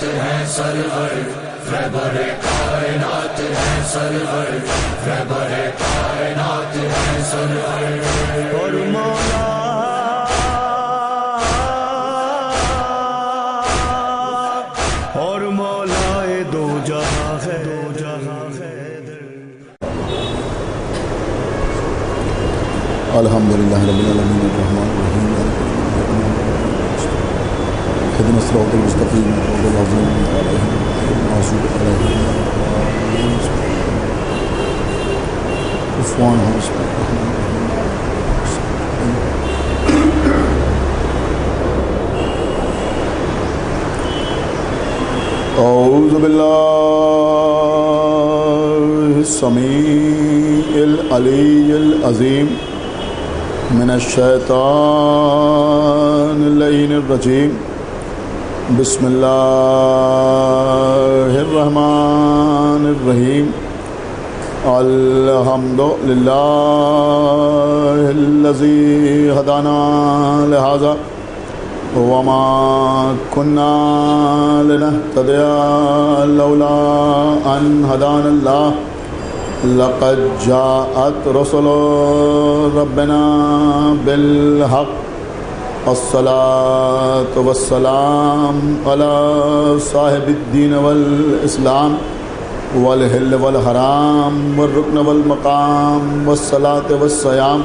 ہیں سرور رہبر کائنات ہیں سرور رہبر کائنات ہیں سرور اور مولا اور مولا دو جہاں ہے الحمدللہ رب العالمین الرحمن الرحیم اهدنا الصراط المستقیم صراط الذین انعمت علیہم غیر المغضوب علیہم اعوذ باللہ السمیع العلی العظیم من الشیطان اللعین الرجیم بسم اللہ الرحمن الرحیم الحمد للہ الذی ہدانا لہذا وما كنا لنهتدي لولا ان هدانا الله لقد جاءت رسل ربنا بالحق الصلاة والسلام على صاحب الدين والإسلام والحل والحرام والركن والمقام والصلاة والصيام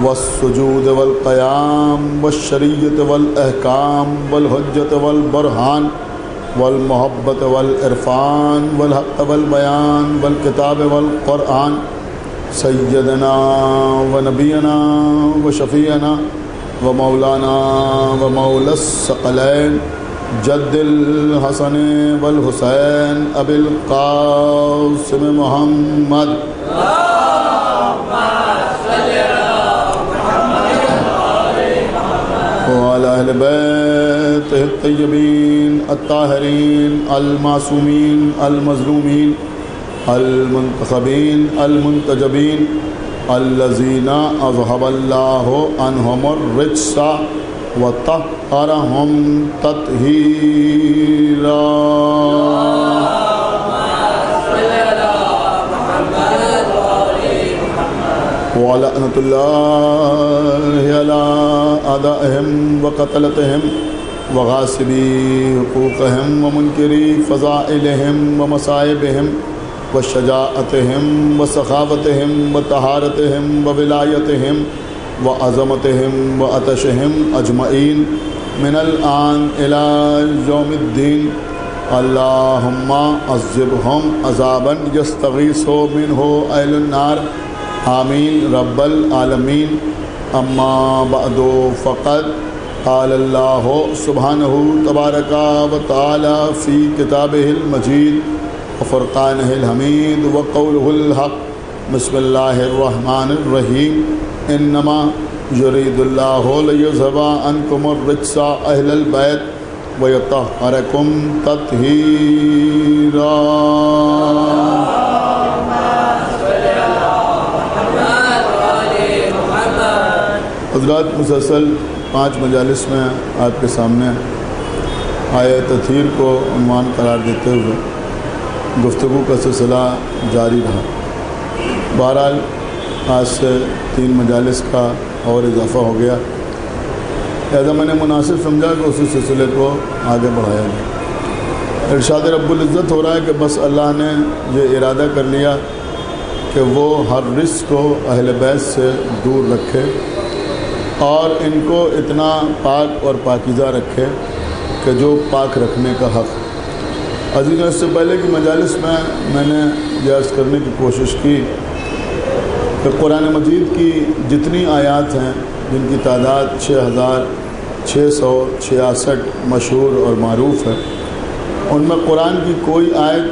والسجود والقيام والشريعة والأحكام والحجة والبرهان والمحبة والعرفان والحق والبيان والكتاب والقرآن سيدنا ونبينا وشفيعنا ومولانا ومولى الثقلين جد الحسن والحسين أبي القاسم محمد وعلى أهل بيته الطيبين الطاهرين المعصومين المظلومين المنتخبين المنتجبين الذين أذهب الله عنهم الرجس وطهرهم تطهيرا وَلَعْنَةُ اللَّهِ عَلَىٰ أَعْدَائِهِمْ وَقَتْلَتِهِمْ وَغَاصِبِي حُقُوقِهِمْ وَمُنكِرِي فَضَائِلِهِمْ وَمَصَائِبِهِمْ وَشَجَاعَتِهِمْ وَسَخَاوَتِهِمْ وَطَهَارَتِهِمْ وَوِلَايَتِهِمْ وَعَظَمَتِهِمْ وَعَطَشِهِمْ أَجْمَعِينَ مِنَ الْآنِ إِلَىٰ يَوْمِ الدِّينِ اللهم عذبهم عذابا يستغيث منه أهل النار آمین رب العالمین اما بعد فقد قال اللہ سبحانہ تبارک و تعالی فی کتابہ المجید وفرقانہ الحمید وقولہ الحق بسم اللہ الرحمن الرحیم انما یرید اللہ لیذھب عنکم الرجس اہل البیت ویطہرکم تطہیرا۔ حضرات مسلسل 5 مجالس میں آپ کے سامنے آیت تطہیر کو عنوان قرار دیتے ہوئے گفتگو کا سلسلہ جاری رہا۔ بہرحال آج سے 3 مجالس کا اور اضافہ ہو گیا، لہذا میں نے مناسب سمجھا کہ اسی سلسلے کو آگے بڑھایا جائے۔ ارشاد رب العزت ہو رہا ہے کہ بس اللہ نے یہ ارادہ کر لیا کہ وہ ہر رزق کو اہل بیت سے دور رکھے اور ان کو اتنا پاک اور پاکیزہ رکھے کہ جو پاک رکھنے کا حق۔ عزیزوں، اس سے پہلے کی مجالس میں نے یہ عرض کرنے کی کوشش کی کہ قرآن مجید کی جتنی آیات ہیں جن کی تعداد 6666 مشہور اور معروف ہے، ان میں قرآن کی کوئی آیت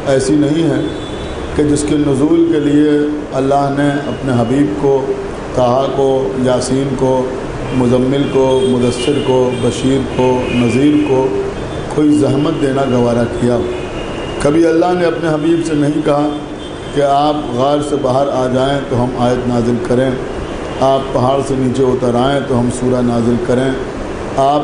ایسی نہیں ہے کہ جس کے نزول کے لیے اللہ نے اپنے حبیب کو، طٰہٰ کو، یاسین کو، مزمل کو، مدثر کو، بشیر کو، نذیر کو کوئی زحمت دینا گوارا کیا۔ کبھی اللہ نے اپنے حبیب سے نہیں کہا کہ آپ غار سے باہر آ جائیں تو ہم آیت نازل کریں، آپ پہاڑ سے نیچے اتر آئیں تو ہم سورہ نازل کریں، آپ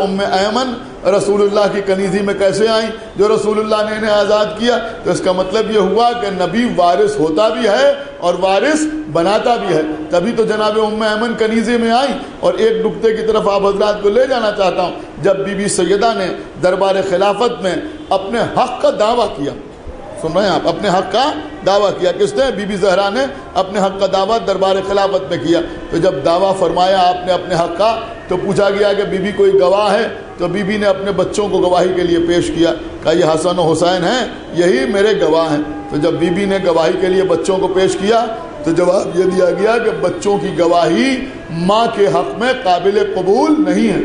ام ایمن رسول اللہ کی کنیزی میں کیسے آئیں جو رسول اللہ نے انہیں آزاد کیا؟ تو اس کا مطلب یہ ہوا کہ نبی وارث ہوتا بھی ہے اور وارث بناتا بھی ہے، تبھی تو جناب ام ایمن کنیزے میں آئیں۔ اور ایک نقطے کی طرف آپ حضرات کو لے جانا چاہتا ہوں، جب بی بی سیدہ نے دربار خلافت میں اپنے حق کا دعویٰ کیا، سن رہے ہیں آپ، اپنے حق کا دعویٰ کیا، کس نے؟ بی بی زہرا نے اپنے حق کا دعویٰ دربار خلافت میں کیا۔ تو جب دعویٰ فرمایا آپ نے اپنے حق کا، تو پوچھا گیا کہ بی بی کوئی گواہ ہے؟ تو بی بی نے اپنے بچوں کو گواہی کے لیے پیش کیا، کہا یہ حسن و حسین ہیں، یہی میرے گواہ ہیں۔ تو جب بی بی نے گواہی کے لیے بچوں کو پیش کیا تو جواب یہ دیا گیا کہ بچوں کی گواہی ماں کے حق میں قابل قبول نہیں ہے۔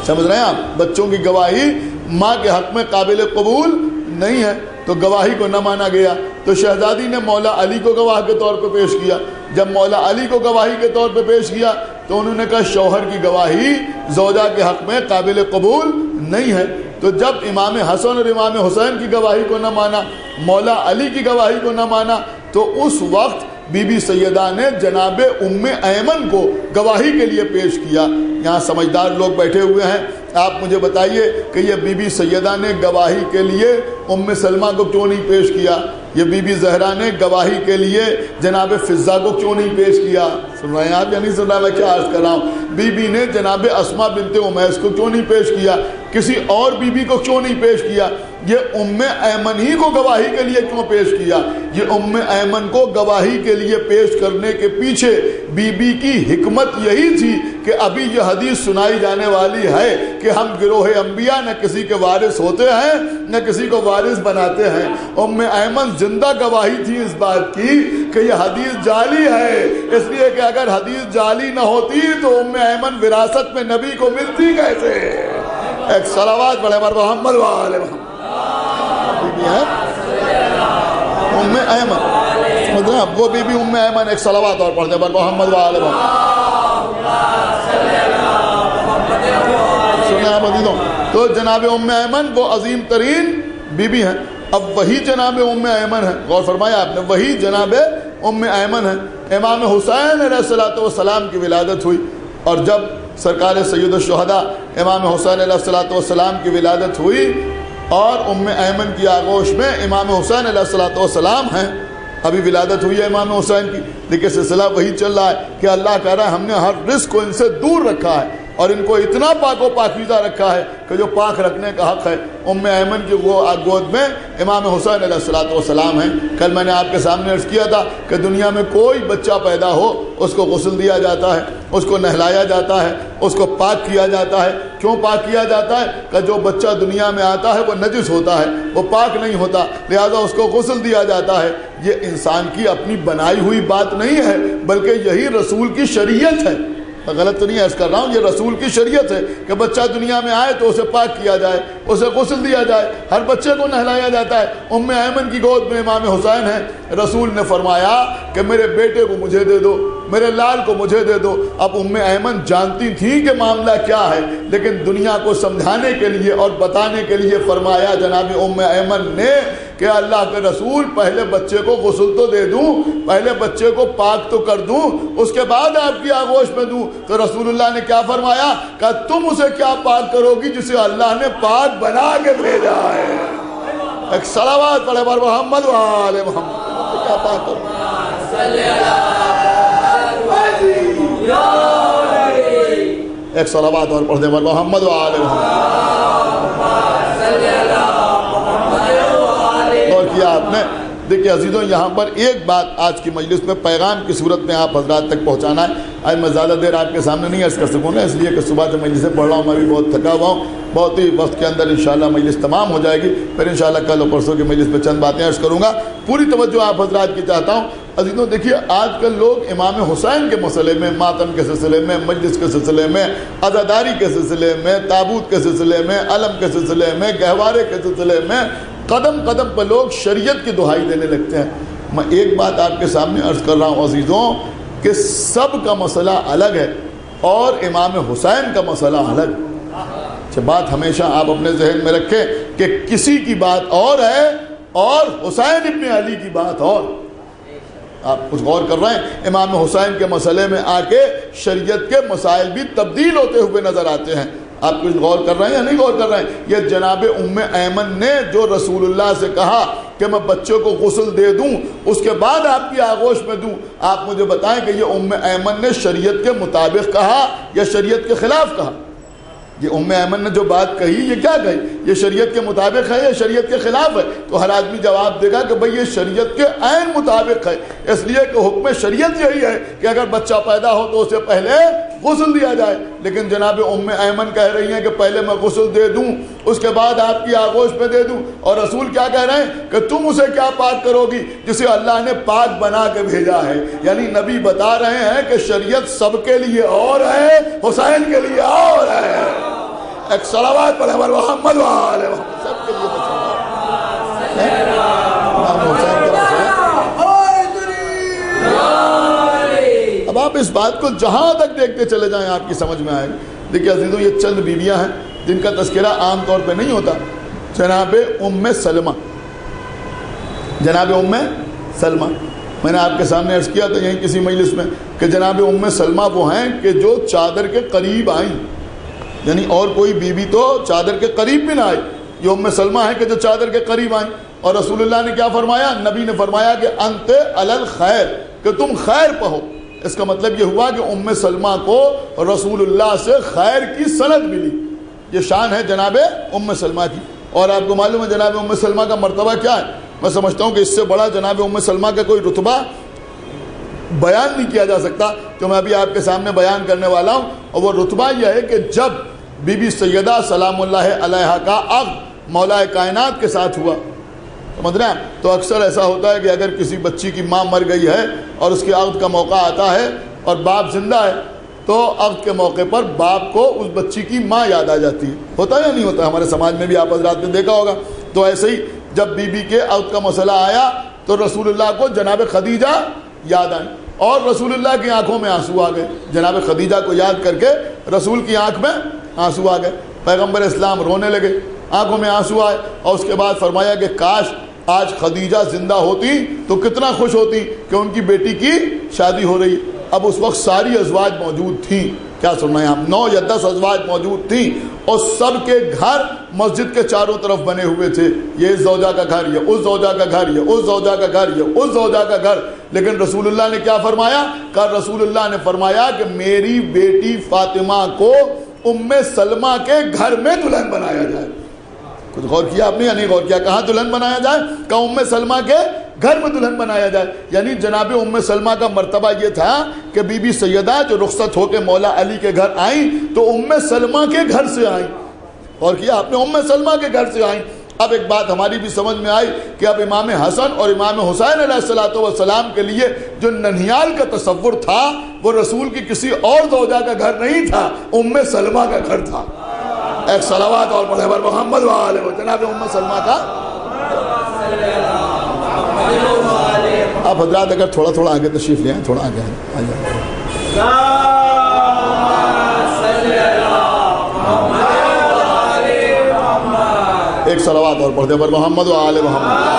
سمجھ رہے ہیں آپ؟ بچوں کی گواہی ماں کے حق میں قابل قبول نہیں ہے، تو گواہی کو نہ مانا گیا۔ تو شہزادی نے مولا علی کو گواہ کے طور پہ پیش کیا۔ جب مولا علی کو گواہی کے طور پہ پیش کیا تو انہوں نے کہا شوہر کی گواہی زوجہ کے حق میں قابل قبول نہیں ہے۔ تو جب امام حسن اور امام حسین کی گواہی کو نہ مانا، مولا علی کی گواہی کو نہ مانا، تو اس وقت بی بی سیدہ نے جناب ام ایمن کو گواہی کے لیے پیش کیا۔ یہاں سمجھدار لوگ بیٹھے ہوئے ہیں، آپ مجھے بتائیے کہ یہ بی بی سیدہ نے گواہی کے لیے ام سلمہ کو کیوں نہیں پیش کیا؟ یہ بی بی زہرا نے گواہی کے لیے جناب فضہ کو کیوں نہیں پیش کیا؟ سن رہے ہیں آپ یا نہیں سن رہا؟ میں کیا عرض کر رہا ہوں؟ بی بی نے جناب اسماء بنت امیس کو کیوں نہیں پیش کیا؟ کسی اور بی بی کو کیوں نہیں پیش کیا؟ یہ ام ایمن ہی کو گواہی کے لیے کیوں پیش کیا؟ یہ ام ایمن کو گواہی کے لیے پیش کرنے کے پیچھے بی بی کی حکمت یہی تھی کہ ابھی یہ حدیث سنائی جانے والی ہے کہ ہم گروہ انبیاء نہ کسی کے وارث ہوتے ہیں نہ کسی کو وارث بناتے ہیں۔ ام ایمن زندہ گواہی تھی اس بات کی کہ یہ حدیث جعلی ہے، اس لیے کہ اگر حدیث جعلی نہ ہوتی تو ام ایمن وراثت میں نبی کو ملتی کیسے؟ ایک صلوات پڑھے بر محمد و آل محمد۔ بی بی ہے ام ایمن، وہ بی بی ام ایمن، ایک صلوات اور پڑھ دے بر محمد و آل محمد۔ سنیں آپ عزیزوں، تو جناب ام ایمن وہ عظیم ترین بی بی ہیں۔ اب وہی جناب ام ایمن ہے، غور فرمایا آپ نے، وہی جناب ام ایمن ہے۔ امام حسین علیہ السلام کی ولادت ہوئی، اور جب سرکار سید الشہداء امام حسین علیہ السلام کی ولادت ہوئی اور ام ایمن کی آغوش میں امام حسین علیہ السلام ہیں، ابھی ولادت ہوئی ہے امام حسین کی، لیکن سلسلہ وہی چل رہا ہے کہ اللہ کہہ رہا ہے ہم نے ہر رزق کو ان سے دور رکھا ہے اور ان کو اتنا پاک و پاکیزہ رکھا ہے کہ جو پاک رکھنے کا حق ہے۔ ام ایمن کی وہ گود میں امام حسین علیہ السلام ہیں۔ کل میں نے آپ کے سامنے عرض کیا تھا کہ دنیا میں کوئی بچہ پیدا ہو اس کو غسل دیا جاتا ہے، اس کو نہلایا جاتا ہے، اس کو پاک کیا جاتا ہے۔ کیوں پاک کیا جاتا ہے؟ کہ جو بچہ دنیا میں آتا ہے وہ نجس ہوتا ہے، وہ پاک نہیں ہوتا، لہذا اس کو غسل دیا جاتا ہے۔ یہ انسان کی اپنی بنائی ہوئی بات نہیں ہے، بلکہ یہی رسول کی شریعت ہے۔ غلط تو نہیں عرض کر رہا ہوں، یہ رسول کی شریعت ہے کہ بچہ دنیا میں آئے تو اسے پاک کیا جائے، اسے غسل دیا جائے، ہر بچے کو نہلایا جاتا ہے۔ ام ایمن کی گود میں امام حسین ہیں، رسول نے فرمایا کہ میرے بیٹے کو مجھے دے دو، میرے لال کو مجھے دے دو۔ اب ام ایمن جانتی تھی کہ معاملہ کیا ہے، لیکن دنیا کو سمجھانے کے لیے اور بتانے کے لیے فرمایا جناب ام ایمن نے کہ اللہ کے رسول پہلے بچے کو غسل تو دے دوں، پہلے بچے کو پاک تو کر دوں، اس کے بعد آپ کی آغوش میں دوں۔ تو رسول اللہ نے کیا فرمایا کہ تم اسے کیا پاک کرو گی جسے اللہ نے پاک بنا کے بھیجا ہے؟ ایک صلوات پڑھے بر محمد و آل محمد۔ کیا پاک کرو؟ ایک صلوات اور پڑھ دے بر محمد و آل محمد۔ اور کیا آپ نے؟ دیکھیں عزیزوں، یہاں پر ایک بات آج کی مجلس میں پیغام کی صورت میں آپ حضرات تک پہنچانا ہے۔ آج میں زیادہ دیر آپ کے سامنے نہیں عرض کر سکوں گا، اس لیے کہ صبح سے مجلسیں پڑھ رہا ہوں، میں بھی بہت تھکا ہوا ہوں۔ بہت ہی وقت کے اندر انشاءاللہ مجلس تمام ہو جائے گی، پھر انشاءاللہ کل اور پرسوں کی مجلس میں چند باتیں عرض کروں گا۔ پوری توجہ آپ حضرات کی چاہتا ہوں۔ عزیزوں دیکھیے، آج کل لوگ امام حسین کے مسئلے میں، ماتم کے سلسلے میں، مجلس کے سلسلے میں، عزاداری کے سلسلے میں، تابوت کے سلسلے میں، علم کے سلسلے میں، گہوارے کے سلسلے میں قدم قدم پر لوگ شریعت کی دہائی دینے لگتے ہیں۔ میں ایک بات آپ کے سامنے عرض کر رہا ہوں عزیزوں کہ سب کا مسئلہ الگ ہے اور امام حسین کا مسئلہ الگ۔ اچھا، بات ہمیشہ آپ اپنے ذہن میں رکھیں کہ کسی کی بات اور ہے اور حسین ابن علی کی بات اور۔ آپ کچھ غور کر رہے ہیں؟ امام حسین کے مسئلے میں آ کے شریعت کے مسائل بھی تبدیل ہوتے ہوئے نظر آتے ہیں. آپ کچھ غور کر رہے ہیں یا نہیں غور کر رہے ہیں؟ یہ جناب ام ایمن نے جو رسول اللہ سے کہا کہ میں بچوں کو غسل دے دوں اس کے بعد آپ کی آغوش میں دوں، آپ مجھے بتائیں کہ یہ ام ایمن نے شریعت کے مطابق کہا یا شریعت کے خلاف کہا؟ یہ ام ایمن نے جو بات کہی یہ کیا کہی؟ یہ شریعت کے مطابق ہے یا شریعت کے خلاف ہے؟ تو ہر آدمی جواب دے گا کہ بھئی یہ شریعت کے عین مطابق ہے، اس لیے کہ حکم شریعت یہی ہے کہ اگر بچہ پیدا ہو تو اسے پہلے غسل دیا جائے. لیکن جناب ام ایمن کہہ رہی ہیں کہ پہلے میں غسل دے دوں اس کے بعد آپ کی آغوش پہ دے دوں. اور رسول کیا کہہ رہے ہیں کہ تم اسے کیا پاک کرو گی جسے اللہ نے پاک بنا کے بھیجا ہے. یعنی نبی بتا رہے ہیں کہ شریعت سب کے لیے اور ہے، حسین کے لیے اور ہے. ایک صلوات پڑھے ہمارے محمد وآلہ محمد، سب کے لیے اب آپ اس بات کو جہاں تک دیکھتے چلے جائیں آپ کی سمجھ میں آئے. دیکھیے عزیزوں، یہ چند بیویاں ہیں جن کا تذکرہ عام طور پہ نہیں ہوتا. جناب ام سلمہ، جناب ام سلمہ، میں نے آپ کے سامنے عرض کیا تھا یہیں کسی مجلس میں کہ جناب ام سلمہ وہ ہیں کہ جو چادر کے قریب آئیں، یعنی اور کوئی بیوی تو چادر کے قریب بھی نہ آئی. یہ ام سلمہ ہے کہ جو چادر کے قریب آئیں. اور رسول اللہ نے کیا فرمایا؟ نبی نے فرمایا کہ انت علی الخیر، کہ تم خیر پہ ہو. اس کا مطلب یہ ہوا کہ ام سلمہ کو رسول اللہ سے خیر کی سند ملی. یہ شان ہے جناب ام سلمہ کی. اور آپ کو معلوم ہے جناب ام سلمہ کا مرتبہ کیا ہے؟ میں سمجھتا ہوں کہ اس سے بڑا جناب ام سلمہ کا کوئی رتبہ بیان نہیں کیا جا سکتا جو میں ابھی آپ کے سامنے بیان کرنے والا ہوں. اور وہ رتبہ یہ ہے کہ جب بی بی سیدہ سلام اللہ علیہا کا عقد مولا کائنات کے ساتھ ہوا، سمجھ رہے ہیں؟ تو اکثر ایسا ہوتا ہے کہ اگر کسی بچی کی ماں مر گئی ہے اور اس کے عقد کا موقع آتا ہے اور باپ زندہ ہے تو عقد کے موقع پر باپ کو اس بچی کی ماں یاد آ جاتی ہے. ہوتا ہے یا نہیں ہوتا؟ ہمارے سماج میں بھی آپ حضرات نے دیکھا ہوگا. تو ایسے ہی جب بی بی کے عقد کا مسئلہ آیا تو رسول اللہ کو جناب خدیجہ یاد آئی اور رسول اللہ کی آنکھوں میں آنسو آ گئے. جناب خدیجہ کو یاد کر کے رسول کی آنکھ میں آنسو آ گئے. پیغمبر اسلام رونے لگے، آنکھوں میں آنسو آئے. اور اس کے بعد فرمایا کہ کاش آج خدیجہ زندہ ہوتی تو کتنا خوش ہوتی کہ ان کی بیٹی کی شادی ہو رہی. اب اس وقت ساری ازواج موجود تھیں. کیا سننا ہے آپ؟ 9 یا 10 ازواج موجود تھیں اور سب کے گھر مسجد کے چاروں طرف بنے ہوئے تھے. یہ اس زوجہ کا گھر، یہ اس زوجہ کا گھر، یہ اس زوجہ کا گھر، یہ اس زوجہ کا گھر. لیکن رسول اللہ نے کیا فرمایا؟ کہ رسول اللہ نے فرمایا کہ میری بیٹی فاطمہ کو ام سلمہ کے گھر میں دلہن بنایا جائے. کچھ غور کیا آپ نے یا نہیں غور کیا؟ کہاں دلہن بنایا جائے؟ کہ ام سلمہ کے گھر میں دلہن بنایا جائے. یعنی جناب ام سلمہ کا مرتبہ یہ تھا کہ بی بی سیدہ جو رخصت ہو کے مولا علی کے گھر آئیں تو ام سلمہ کے گھر سے آئیں. اور کیا آپ نے؟ ام سلمہ کے گھر سے آئیں. اب ایک بات ہماری بھی سمجھ میں آئی کہ اب امام حسن اور امام حسین علیہ السلام کے لیے جو ننھیال کا تصور تھا وہ رسول کی کسی اور زوجہ کا گھر نہیں تھا، ام سلمہ کا گھر تھا. ایک صلوات اور پڑھے بر محمد وآلہ محمد. جناب ام سلمہ کا. آپ حضرات اگر تھوڑا تھوڑا آگے تشریف لے آئیں، تھوڑا آگے آئیں. ایک صلوات اور پڑھتے بر محمد وآلہ محمد.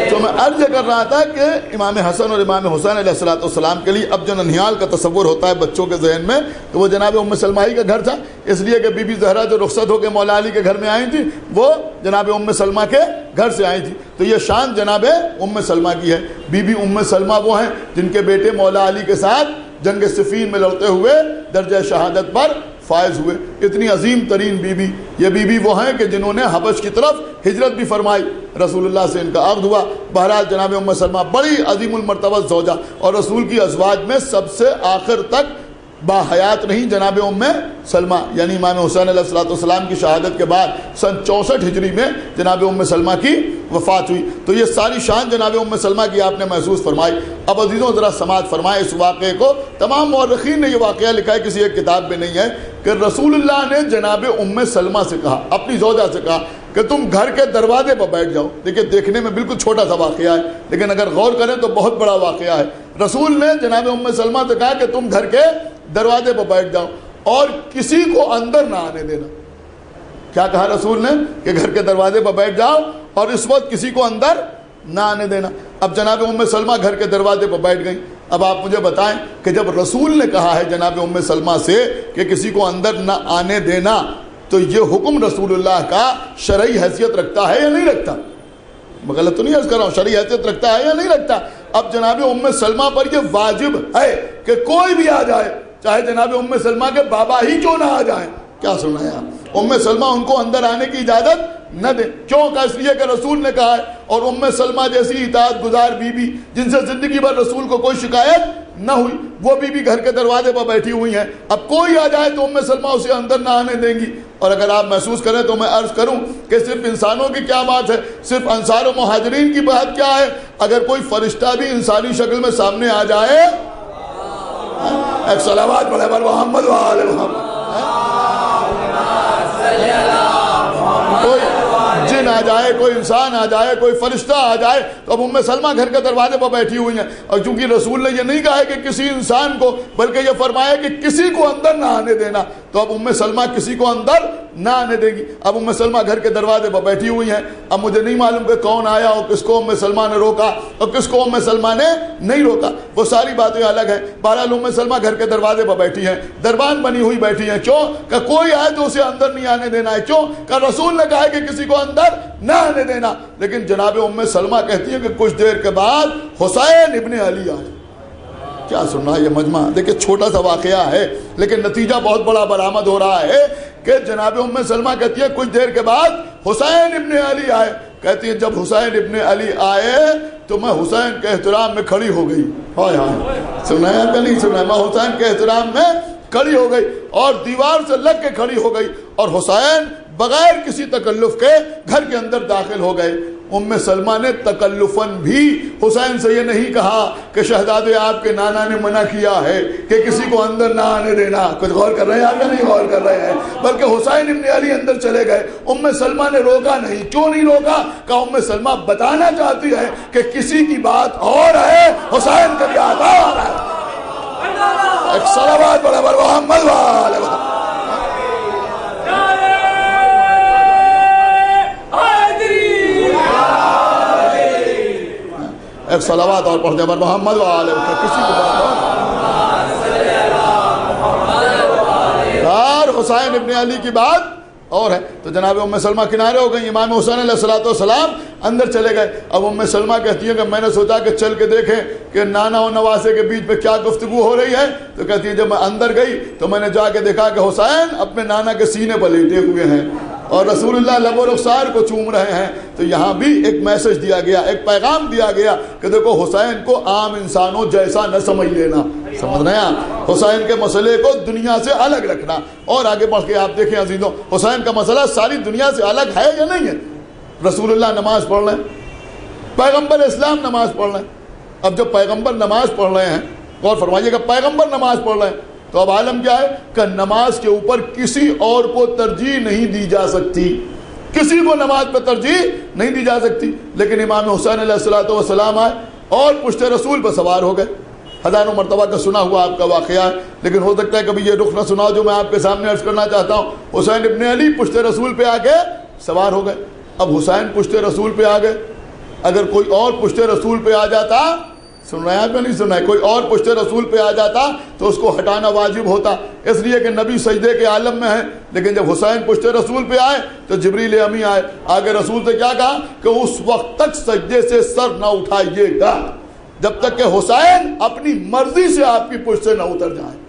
تو میں عرض کر رہا تھا کہ امام حسن اور امام حسین علیہ السلام کے لیے اب جو ننھیال کا تصور ہوتا ہے بچوں کے ذہن میں تو وہ جناب ام سلمہ ہی کا گھر تھا. اس لیے کہ بی بی زہرا جو رخصت ہو کے مولا علی کے گھر میں آئی تھی وہ جناب ام سلمہ کے گھر سے آئی تھی. تو یہ شان جناب ام سلمہ کی ہے. بی بی ام سلمہ وہ ہیں جن کے بیٹے مولا علی کے ساتھ جنگ صفین میں لڑتے ہوئے درجہ شہادت پر فائز ہوئے. اتنی عظیم ترین بی بی یہ بی بی وہ ہیں کہ جنہوں نے حبش کی طرف ہجرت بھی فرمائی. رسول اللہ سے ان کا عقد ہوا. بہرحال جناب ام سلمہ بڑی عظیم المرتبہ زوجہ اور رسول کی ازواج میں سب سے آخر تک باحیات رہیں جناب ام سلمہ. یعنی امام حسین علیہ السلام کی شہادت کے بعد سن 64 ہجری میں جناب ام سلمہ کی وفات ہوئی. تو یہ ساری شان جناب ام سلمہ کی آپ نے محسوس فرمائی. اب عزیزوں ذرا سماعت فرمائے اس واقعے کو. تمام مورخین نے یہ واقعہ لکھا ہے، کسی ایک کتاب میں نہیں ہے، کہ رسول اللہ نے جناب ام سلمہ سے کہا، اپنی زوجہ سے کہا کہ تم گھر کے دروازے پر بیٹھ جاؤ. دیکھیں دیکھنے میں بالکل چھوٹا سا واقعہ ہے لیکن اگر غور کریں تو بہت بڑا واقعہ ہے. رسول نے جناب ام سلمہ سے کہا کہ تم گھر کے دروازے پر بیٹھ جاؤ اور کسی کو اندر نہ آنے دینا. کیا کہا رسول نے؟ کہ گھر کے دروازے پر بیٹھ جاؤ اور اس وقت کسی کو اندر نہ آنے دینا۔ اب جناب ام سلمہ گھر کے دروازے پر بیٹھ گئیں۔ اب آپ مجھے بتائیں کہ جب رسول نے کہا ہے جناب ام سلمہ سے کہ کسی کو اندر نہ آنے دینا، تو یہ حکم رسول اللہ کا شرعی حیثیت رکھتا ہے یا نہیں رکھتا؟ میں غلط تو نہیں عرض کر رہا ہوں، شرعی حیثیت رکھتا ہے یا نہیں رکھتا؟ اب جناب ام سلمہ پر یہ واجب ہے کہ کوئی بھی آ جائے، چاہے جناب ام سلمہ کے بابا ہی کیوں نہ آ جائیں۔ کیا سنا ہے آپ؟ ام سلمہ ان کو اندر آنے کی اجازت نہ دیں۔ کیوں؟ کہ اس لیے کہ رسول نے کہا ہے، اور ام سلمہ جیسی اطاعت گزار بی بی جن سے زندگی بھر رسول کو کوئی شکایت نہ ہوئی، وہ بی بی گھر کے دروازے پر بیٹھی ہوئی ہیں۔ اب کوئی آ جائے تو ام سلمہ اسے اندر نہ آنے دیں گی۔ اور اگر آپ محسوس کریں تو میں عرض کروں کہ صرف انسانوں کی کیا بات ہے، صرف انصار و مہاجرین کی بات کیا ہے، اگر کوئی فرشتہ بھی انسانی شکل میں سامنے آ جائے، ایک صلوات پڑھے بر محمد و آل محمد، کوئی جن آ جائے، کوئی انسان آ جائے، کوئی فرشتہ آ جائے، تو اب ام سلمہ گھر کے دروازے پر بیٹھی ہوئی ہیں۔ اور چونکہ رسول نے یہ نہیں کہا ہے کہ کسی انسان کو، بلکہ یہ فرمایا کہ کسی کو اندر نہ آنے دینا، تو اب ام سلمہ کسی کو اندر نہ آنے دے گی۔ اب ام سلمہ گھر کے دروازے پر بیٹھی ہوئی ہیں۔ اب مجھے نہیں معلوم کہ کون آیا اور کس کو ام سلمہ نے روکا اور کس کو ام سلمہ نے نہیں روکا، وہ ساری باتیں الگ ہیں۔ بہرحال ام سلمہ گھر کے دروازے پر بیٹھی ہیں، دربان بنی ہوئی بیٹھی ہیں۔ کیوں؟ کہ کوئی آئے تو اسے اندر نہیں آنے دینا ہے۔ کیوں؟ کہ رسول نے کہا ہے کہ کسی کو اندر نہ آنے دینا۔ لیکن جناب ام سلمہ کہتی ہیں کہ کچھ دیر کے بعد حسین ابن علی آئے۔ کیا سننا یہ مجمع؟ دیکھیں چھوٹا سا واقعہ ہے لیکن نتیجہ بہت بڑا برآمد ہو رہا ہے کہ جناب ام سلمہ کہتی ہے کچھ دیر کے بعد حسین ابن علی آئے۔ کہتی ہے جب حسین ابن علی آئے تو میں حسین کے احترام میں کھڑی ہو گئی۔ ہائے ہائے، سنا ہے کہ نہیں سنا ہے؟ میں حسین کے احترام میں کھڑی ہو گئی اور دیوار سے لگ کے کھڑی ہو گئی، اور حسین بغیر کسی تکلف کے گھر کے اندر داخل ہو گئے۔ ام سلمہ نے تکلفاً بھی حسین سے یہ نہیں کہا کہ شہزادے آپ کے نانا نے منع کیا ہے کہ کسی کو اندر نہ آنے دینا۔ کچھ غور کر رہے ہیں آپ یا نہیں غور کر رہے ہیں؟ بلکہ حسین ابن علی اندر چلے گئے، ام سلمہ نے روکا نہیں۔ کیوں نہیں روکا؟ کہ ام سلمہ بتانا چاہتی ہے کہ کسی کی بات اور ہے، حسین کا کیا آدھار ہے۔ ایک صلوات پڑھے بر محمد و آل محمد۔ ایک صلوات اور پڑھ دیں بر محمد و آل محمد۔ کسی کو بات اور حسین ابن علی کی بات اور ہے۔ تو جناب ام سلمہ کنارے ہو گئی، امام حسین علیہ السلام اندر چلے گئے۔ اب ام سلمہ کہتی ہے کہ میں نے سوچا کہ چل کے دیکھیں کہ نانا و نواسے کے بیچ میں کیا گفتگو ہو رہی ہے۔ تو کہتی ہے جب میں اندر گئی تو میں نے جا کے دیکھا کہ حسین اپنے نانا کے سینے پر لیٹے ہوئے ہیں اور رسول اللہ لب و رخسار کو چوم رہے ہیں۔ تو یہاں بھی ایک میسج دیا گیا، ایک پیغام دیا گیا کہ دیکھو حسین کو عام انسانوں جیسا نہ سمجھ لینا، سمجھ رہے ہیں؟ حسین کے مسئلے کو دنیا سے الگ رکھنا۔ اور آگے بڑھ کے آپ دیکھیں عزیزوں، حسین کا مسئلہ ساری دنیا سے الگ ہے یا نہیں ہے؟ رسول اللہ نماز پڑھ رہے ہیں، پیغمبر اسلام نماز پڑھ رہے ہیں۔ اب جب پیغمبر نماز پڑھ رہے ہیں، غور فرمائیے کہ پیغمبر نماز پڑھ رہے ہیں، تو اب عالم کیا ہے کہ نماز کے اوپر کسی اور کو ترجیح نہیں دی جا سکتی، کسی کو نماز پہ ترجیح نہیں دی جا سکتی۔ لیکن امام حسین علیہ السلام آئے اور پشت رسول پہ سوار ہو گئے۔ ہزاروں مرتبہ کا سنا ہوا آپ کا واقعہ ہے، لیکن ہو سکتا ہے کبھی یہ رخ نہ سنا جو میں آپ کے سامنے عرض کرنا چاہتا ہوں۔ حسین ابن علی پشت رسول پہ آ کے سوار ہو گئے۔ اب حسین پشت رسول پہ آ گئے، اگر کوئی اور پشت رسول پہ آ جاتا، سن رہے ہیں آپ یا نہیں سن رہے؟ کوئی اور پشت رسول پہ آ جاتا تو اس کو ہٹانا واجب ہوتا، اس لیے کہ نبی سجدے کے عالم میں ہے۔ لیکن جب حسین پشت رسول پہ آئے تو جبریل امی آئے، آگے رسول سے کیا کہا کہ اس وقت تک سجدے سے سر نہ اٹھائیے گا جب تک کہ حسین اپنی مرضی سے آپ کی پشت سے نہ اتر جائے۔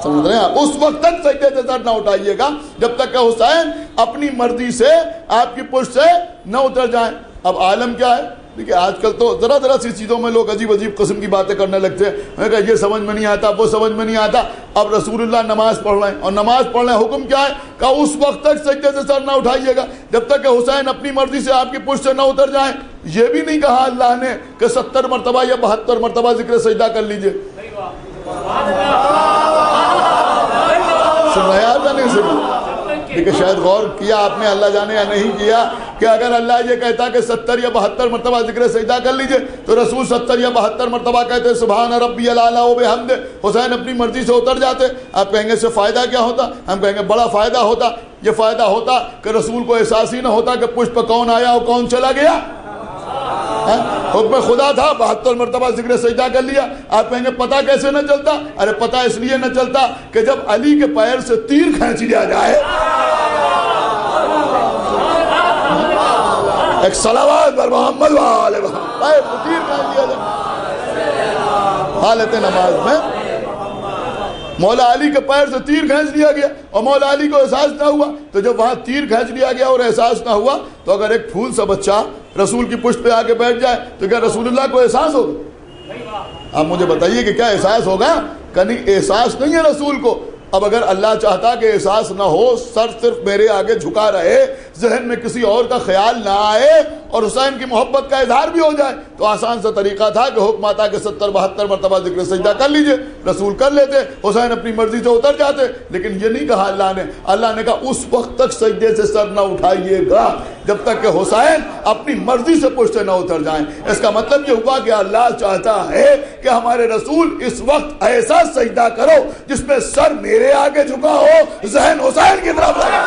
سمجھ رہے ہیں آپ؟ اس وقت تک سجدے سے سر نہ اٹھائیے گا جب تک کہ حسین اپنی مرضی سے آپ کی پشت سے نہ اتر جائیں۔ اب عالم کیا ہے؟ دیکھیں آج کل تو ذرا ذرا سی چیزوں میں لوگ عجیب عجیب قسم کی باتیں کرنے لگتے ہیں، میں کہا یہ سمجھ میں نہیں آتا، وہ سمجھ میں نہیں آتا۔ اب رسول اللہ نماز پڑھ رہے ہیں اور نماز پڑھ رہے ہیں، حکم کیا ہے کہ اس وقت تک سجدے سے سر نہ اٹھائیے گا جب تک کہ حسین اپنی مرضی سے آپ کی پشت سے نہ اتر جائیں۔ یہ بھی نہیں کہا اللہ نے کہ 70 مرتبہ یا 72 مرتبہ ذکر سجدہ کر لیجئے۔ سن رہے ہیں آپ یا نہیں سن؟ دیکھیں شاید غور کیا آپ نے، اللہ جانے یا نہیں کیا، کہ کہ اگر اللہ یہ کہتا کہ 70 یا 72 مرتبہ ذکر سجدہ کر لیجئے تو رسول 70 یا 72 مرتبہ کہتے سبحان ربی الاعلی و بحمد. حسین اپنی مرضی سے اتر جاتے. آپ کہیں گے اس سے فائدہ کیا ہوتا؟ ہم کہیں گے بڑا فائدہ ہوتا. یہ فائدہ ہوتا کہ رسول کو احساس ہی نہ ہوتا کہ پشت پہ کون آیا اور کون چلا گیا. حکم خدا تھا 72 مرتبہ ذکر سجدہ کر لیا. آپ کہیں گے پتہ کیسے نہ چلتا؟ ارے پتہ اس لیے نہ چلتا کہ جب علی کے پیر سے تیر کھینچ لیا جائے. ایک صلوات بر محمد و آل محمد. تیر کھینچ لیا جائے حالت نماز میں. مولا علی کے پیر سے تیر کھینچ لیا گیا اور مولا علی کو احساس نہ ہوا. تو جب وہاں تیر کھینچ لیا گیا اور احساس نہ ہوا تو اگر ایک پھول سا بچہ رسول کی پشت پہ آ کے بیٹھ جائے تو کیا رسول اللہ کو احساس ہوگا؟ آپ مجھے بتائیے کہ کیا احساس ہوگا؟ کہ نہیں، احساس نہیں ہے رسول کو. اب اگر اللہ چاہتا کہ احساس نہ ہو، سر صرف میرے آگے جھکا رہے، ذہن میں کسی اور کا خیال نہ آئے اور حسین کی محبت کا اظہار بھی ہو جائے تو آسان سا طریقہ تھا کہ حکم آتا کہ 70-72 مرتبہ ذکر سجدہ کر لیجئے. رسول کر لیتے، حسین اپنی مرضی سے اتر جاتے. لیکن یہ نہیں کہا اللہ نے کہا اس وقت تک سجدے سے سر نہ اٹھائیے گا جب تک کہ حسین اپنی مرضی سے پشت سے نہ اتر جائیں. اس کا مطلب یہ ہوا کہ اللہ چاہتا ہے کہ ہمارے رسول اس وقت ایسا سجدہ کرو جس میں سر میرے آگے جھکا ہو، ذہن حسین کی طرف لگا.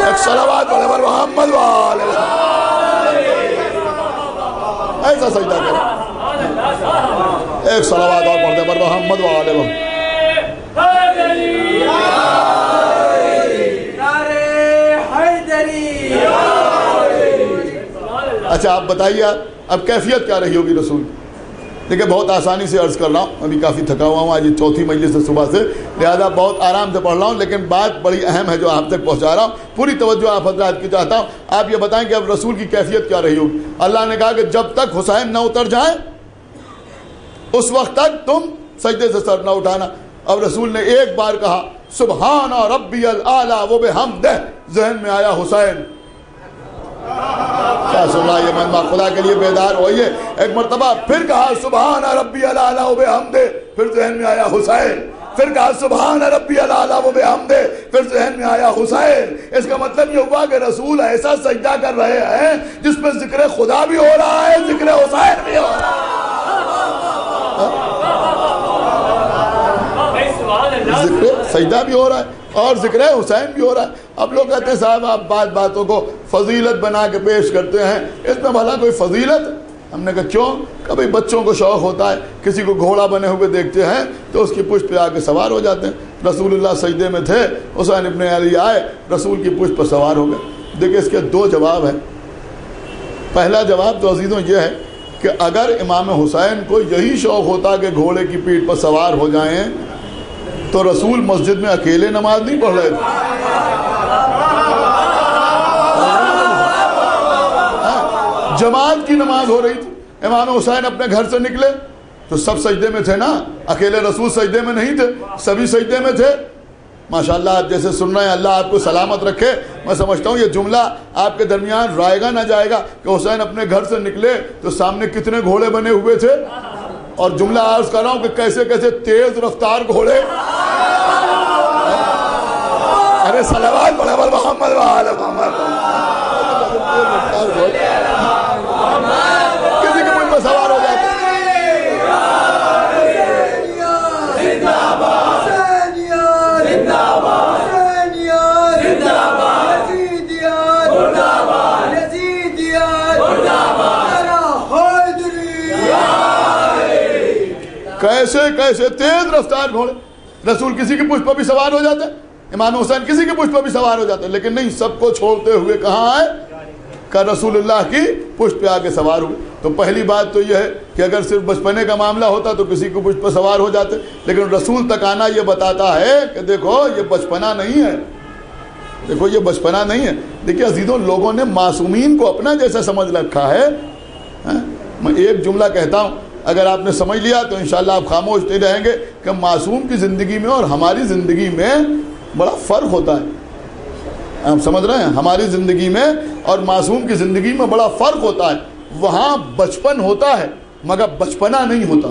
ایک صلوات پر محمد و آل محمد. ایسا سجدہ کرو. ایک صلوات اور پڑھتے پر محمد و آل محمد. اچھا آپ بتائیے اب کیفیت کیا رہی ہوگی رسول؟ دیکھیں بہت آسانی سے عرض کر رہا ہوں، ابھی کافی تھکا ہوا ہوں، آج یہ چوتھی مجلس ہے صبح سے، لہذا بہت آرام سے پڑھ رہا ہوں، لیکن بات بڑی اہم ہے جو آپ تک پہنچا رہا ہوں. پوری توجہ آپ حضرات کی چاہتا ہوں. آپ یہ بتائیں کہ اب رسول کی کیفیت کیا رہی ہوگی؟ اللہ نے کہا کہ جب تک حسین نہ اتر جائیں اس وقت تک تم سجدے سے سر نہ اٹھانا. اب رسول نے ایک بار کہا سبحان ربی الاعلی و بحمدہ، ذہن میں آیا حسین. کیا سن رہا یہ مجمع؟ خدا کے لیے بیدار ہوئیے. ایک مرتبہ پھر کہا سبحان ربی الاعلی و بحمدہ، پھر ذہن میں آیا حسین. پھر کہا سبحان ربی الاعلی و بحمدہ، پھر ذہن میں آیا حسین. اس کا مطلب یہ ہوا کہ رسول ایسا سجدہ کر رہے ہیں جس میں ذکر خدا بھی ہو رہا ہے، ذکر حسین بھی ہو رہا ہے، ذکر سجدہ بھی ہو رہا ہے اور ذکر حسین بھی ہو رہا ہے. اب لوگ کہتے ہیں صاحب آپ باتوں کو فضیلت بنا کے پیش کرتے ہیں، اس میں بھلا کوئی فضیلت؟ ہم نے کہا کیوں؟ کہ بھئی بچوں کو شوق ہوتا ہے، کسی کو گھوڑا بنے ہوئے دیکھتے ہیں تو اس کی پشت پہ آ کے سوار ہو جاتے ہیں. رسول اللہ سجدے میں تھے، حسین ابن علی آئے، رسول کی پشت پر سوار ہو گئے. دیکھیں اس کے دو جواب ہیں. پہلا جواب تو عزیزوں یہ ہے کہ اگر امام حسین کو یہی شوق ہوتا کہ گھوڑے کی پیٹھ پر سوار ہو جائیں تو رسول مسجد میں اکیلے نماز نہیں پڑھ رہے تھے. جماعت کی نماز ہو رہی تھی. امام حسین اپنے گھر سے نکلے تو سب سجدے میں تھے نا، اکیلے رسول سجدے میں نہیں تھے، سبھی سجدے میں تھے. ماشاءاللہ آپ جیسے سن رہے ہیں، اللہ آپ کو سلامت رکھے. میں سمجھتا ہوں یہ جملہ آپ کے درمیان رائے گا نہ جائے گا کہ حسین اپنے گھر سے نکلے تو سامنے کتنے گھوڑے بنے ہوئے تھے. اور جملہ عرض کر رہا ہوں کہ کیسے کیسے تیز رفتار گھوڑے. ارے صلوات پڑھے بر محمد و آل محمد. کسی کے مجھ میں سوار ہو جاتے. کیسے کیسے تیز رفتار گھوڑے. رسول کسی کی پشت پر بھی سوار ہو جاتے، امام حسین کسی کی پشت پر بھی سوار ہو جاتے، لیکن نہیں، سب کو چھوڑتے ہوئے کہاں آئے؟ کہ رسول اللہ کی پشت پہ آ کے سوار ہوئے. تو پہلی بات تو یہ ہے کہ اگر صرف بچپنے کا معاملہ ہوتا تو کسی کو پشت پر سوار ہو جاتے، لیکن رسول تک آنا یہ بتاتا ہے کہ دیکھو یہ بچپنا نہیں ہے، دیکھو یہ بچپنا نہیں ہے. دیکھیے عزیزوں، لوگوں نے معصومین کو اپنا جیسا سمجھ رکھا ہے. میں ایک جملہ کہتا ہوں، اگر آپ نے سمجھ لیا تو انشاءاللہ آپ خاموش نہیں رہیں گے کہ معصوم کی زندگی میں اور ہماری زندگی میں بڑا فرق ہوتا ہے. آپ سمجھ رہے ہیں؟ ہماری زندگی میں اور معصوم کی زندگی میں بڑا فرق ہوتا ہے. وہاں بچپن ہوتا ہے مگر بچپنا نہیں ہوتا.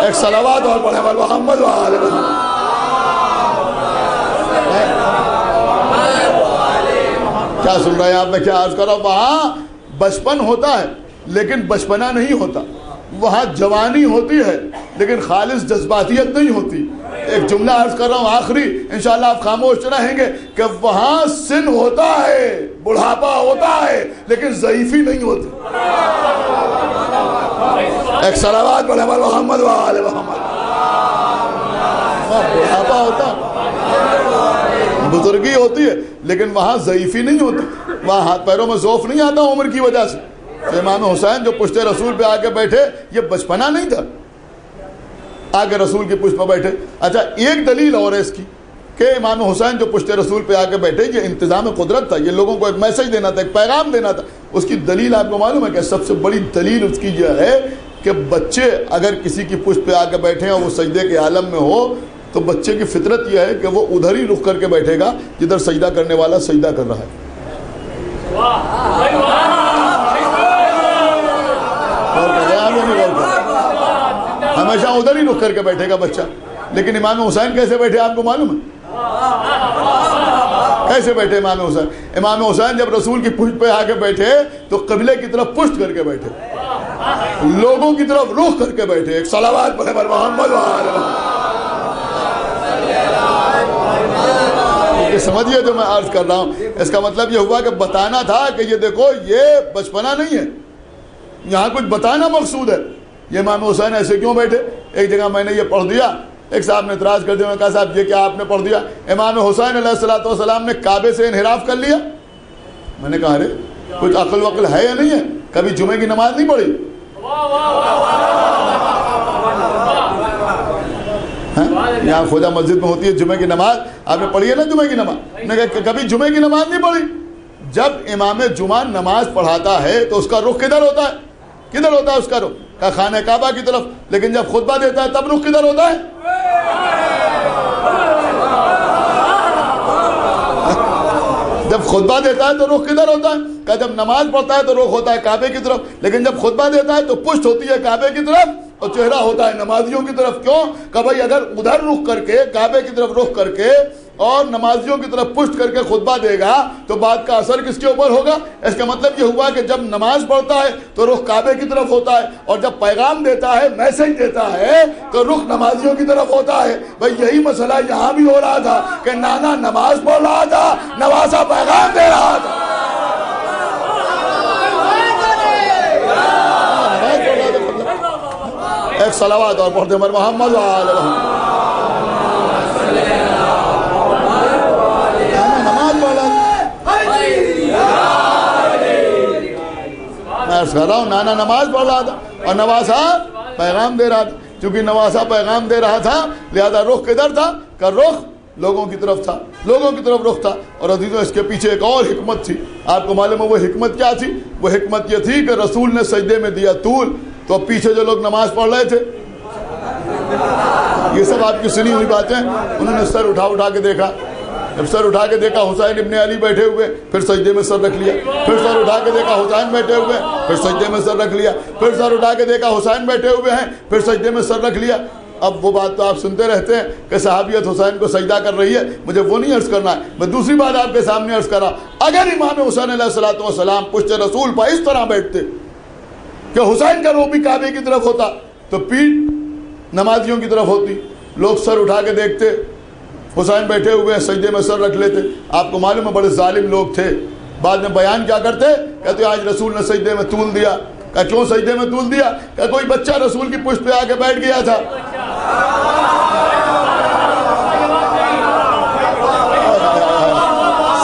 ایک صلوات اور رہے ہیں آپ؟ میں کیا عرض کر رہا ہوں، وہاں بچپن ہوتا ہے لیکن بچپنا نہیں ہوتا، وہاں جوانی ہوتی ہے لیکن خالص جذباتیت نہیں ہوتی۔ ایک جملہ عرض کر رہا ہوں آخری، انشاءاللہ آپ خاموش رہیں گے، کہ وہاں سن ہوتا ہے، بڑھاپا ہوتا ہے لیکن ضعیفی نہیں ہوتی۔ ایک صلوات پڑھے محمد و آل محمد۔ وہاں بڑھاپا ہوتا ہے، بزرگی ہوتی ہے لیکن وہاں ضعیفی نہیں ہوتی، وہاں ہاتھ پیروں میں ضعف نہیں آتا عمر کی وجہ سے۔ تو امام حسین جو پشت رسول پہ آ کے بیٹھے، یہ بچپنا نہیں تھا، آگے رسول کی پشت پہ بیٹھے۔ اچھا ایک دلیل اور ہے اس کی کہ امام حسین جو پشت رسول پہ آ کے بیٹھے، یہ انتظام قدرت تھا، یہ لوگوں کو ایک میسج دینا تھا، ایک پیغام دینا تھا۔ اس کی دلیل آپ کو معلوم ہے کہ سب سے بڑی دلیل اس کی یہ ہے کہ بچے اگر کسی کی پشت پہ آ کے بیٹھے اور وہ سجدے کے عالم میں ہو تو بچے کی فطرت یہ ہے کہ وہ ادھر ہی رخ کر کے بیٹھے گا جدھر سجدہ کرنے والا سجدہ کر رہا ہے۔ ہمیشہ ادھر ہی رخ کر کے بیٹھے گا بچہ۔ لیکن امام حسین کیسے بیٹھے آپ کو معلوم ہے؟ کیسے بیٹھے امام حسین؟ امام حسین جب رسول کی پشت پہ آ کے بیٹھے تو قبلے کی طرف پشت کر کے بیٹھے، لوگوں کی طرف رخ کر کے بیٹھے۔ ایک صلوات پڑھے بر محمد و آل محمد۔ سمجھئے جو میں عرض کر رہا ہوں، اس کا مطلب یہ ہوا کہ بتانا تھا کہ یہ دیکھو یہ بچپنا نہیں ہے، یہاں کچھ بتانا مقصود ہے۔ یہ امام حسین ایسے کیوں بیٹھے؟ ایک جگہ میں نے یہ پڑھ دیا، ایک صاحب نے اعتراض کر دیا، میں نے کہا صاحب یہ کیا آپ نے پڑھ دیا؟ امام حسین علیہ السلام نے کعبے سے انحراف کر لیا۔ میں نے کہا ارے کچھ عقل وقل ہے یا نہیں ہے؟ کبھی جمعے کی نماز نہیں پڑھی؟ یہاں خدا مسجد میں ہوتی ہے جمعے کی نماز، آپ نے پڑھی ہے نا جمعے کی نماز؟ میں نے کہا کبھی جمعے کی نماز نہیں پڑھی؟ جب امام جمعہ نماز پڑھاتا ہے تو اس کا رخ کدھر ہوتا ہے؟ کدھر ہوتا ہے اس کا رخ؟ کہا خانہ کعبہ کی طرف۔ لیکن جب خطبہ دیتا ہے تب رخ کدھر ہوتا ہے؟ جب خطبہ دیتا ہے تو رخ کدھر ہوتا ہے؟ کہا جب نماز پڑھتا ہے تو رخ ہوتا ہے کعبے کی طرف، لیکن جب خطبہ دیتا ہے تو پشت ہوتی ہے کعبے کی طرف اور چہرہ ہوتا ہے نمازیوں کی طرف۔ کیوں؟ کہ بھائی اگر ادھر رخ کر کے کعبے کی طرف رخ کر کے اور نمازیوں کی طرف پشت کر کے خطبہ دے گا تو بات کا اثر کس کے اوپر ہوگا؟ اس کا مطلب یہ ہوا کہ جب نماز پڑھتا ہے تو رخ کعبے کی طرف ہوتا ہے، اور جب پیغام دیتا ہے، میسج دیتا ہے تو رخ نمازیوں کی طرف ہوتا ہے۔ بھائی یہی مسئلہ یہاں بھی ہو رہا تھا کہ نانا نماز پڑھ رہا تھا، نواسا پیغام دے رہا تھا۔ ایک صلوات اور پڑھتے ہیں محمد و آل محمد۔ میں عرض کر رہا ہوں نانا نماز پڑھ رہا تھا اور نواسا پیغام دے رہا تھا۔ چونکہ نواسا پیغام دے رہا تھا لہذا رخ کدھر تھا؟ کہ رخ لوگوں کی طرف تھا، لوگوں کی طرف رخ تھا۔ اور عزیزوں اس کے پیچھے ایک اور حکمت تھی، آپ کو معلوم ہے وہ حکمت کیا تھی؟ وہ حکمت یہ تھی کہ رسول نے سجدے میں دیا طول، تو پیچھے جو لوگ نماز پڑھ رہے تھے یہ سب آپ کی سنی ہوئی باتیں، انہوں نے سر اٹھا کے دیکھا، جب سر اٹھا کے دیکھا حسین ابن علی بیٹھے ہوئے، پھر سجدے میں سر رکھ لیا، پھر سر اٹھا کے دیکھا حسین بیٹھے ہوئے، پھر سجدے میں سر رکھ لیا، پھر سر اٹھا کے دیکھا حسین بیٹھے ہوئے ہیں، پھر سجدے میں سر رکھ لیا۔ اب وہ بات تو آپ سنتے رہتے ہیں کہ صحابیت حسین کو سجدہ کر رہی ہے، مجھے وہ نہیں عرض کرنا ہے، میں دوسری بات آپ کے سامنے عرض کر رہا۔ اگر امام حسین علیہ السلام پشت رسول پر اس طرح بیٹھتے کہ حسین کا رخ بھی کعبے کی طرف ہوتا تو پیٹھ نمازیوں کی طرف ہوتی، لوگ سر اٹھا کے دیکھتے حسین بیٹھے ہوئے سجدے میں سر رکھ لیتے۔ آپ کو معلوم ہے بڑے ظالم لوگ تھے، بعد میں بیان کیا کرتے؟ کہتے آج رسول نے سجدے میں طول دیا۔ کہ کیوں سجدے میں طول دیا؟ کہ کوئی بچہ رسول کی پشت پہ آ کے بیٹھ گیا تھا۔